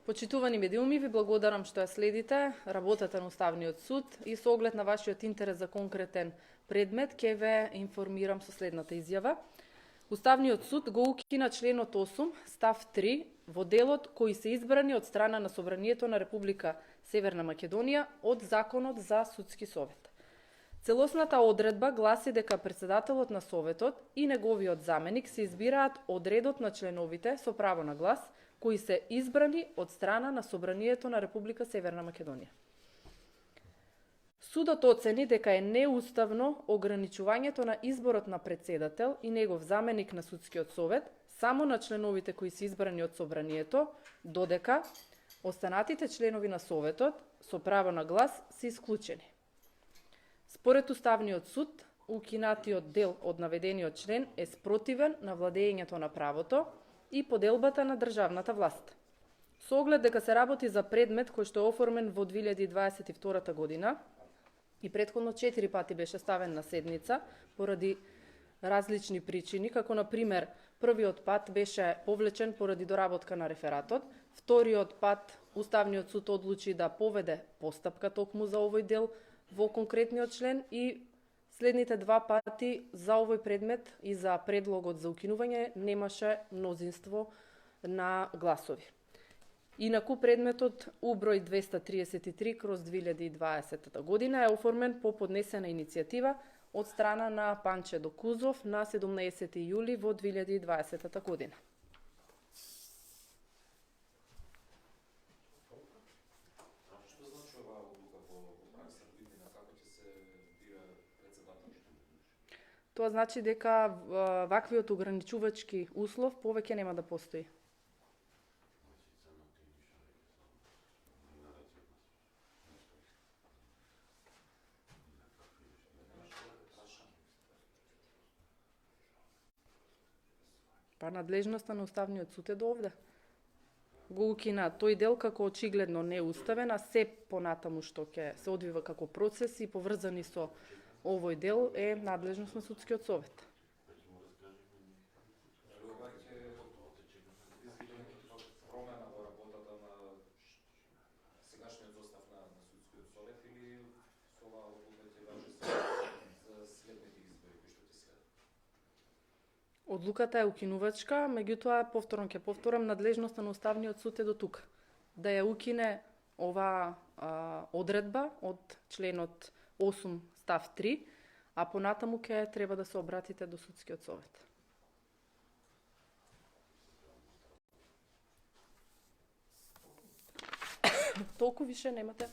Почитувани медиуми, ви благодарам што ја следите работата на Уставниот суд и со оглед на вашиот интерес за конкретен предмет ќе ве информирам со следната изјава. Уставниот суд го укина членот 8, став 3 во делот кои се избрани од страна на Собранието на Република Северна Македонија од Законот за судски совет. Целосната одредба гласи дека председателот на советот и неговиот заменик се избираат од редот на членовите со право на глас, кои се избрани од страна на Собранието на Република Северна Македонија. Судот оцени дека е неуставно ограничувањето на изборот на председател и негов заменик на судскиот совет само на членовите кои се избрани од Собранието, додека останатите членови на советот со право на глас се исклучени. Според Уставниот суд, укинатиот дел од наведениот член е спротивен на владењето на правото и поделбата на државната власт. Со оглед дека се работи за предмет кој што е оформен во 2022 година и претходно 4 пати беше ставен на седница поради различни причини, како на пример првиот пат беше повлечен поради доработка на рефератот, вториот пат Уставниот суд одлучи да поведе постапка токму за овој дел во конкретниот член и следните два пати за овој предмет и за предлогот за укинување немаше мнозинство на гласови. Инаку предметот уброј 233/2020 година е оформен по поднесена иницијатива од страна на Панче Докузов на 17 јули во 2020 година. Тоа значи дека ваквиот ограничувачки услов повеќе нема да постои. Па надлежноста на Уставниот суд е до овде. Го укина тој дел како очигледно неуставен, а се понатаму што ќе се одвива како процеси поврзани со овој дел е надлежност на судскиот совет. Одлуката е укинувачка, меѓутоа повторно ќе повторам, надлежноста на Уставниот суд е до тука. Да ја укине оваа одредба од членот 8 став 3, а понатаму ќе треба да се обратите до судскиот совет. Толку више немате.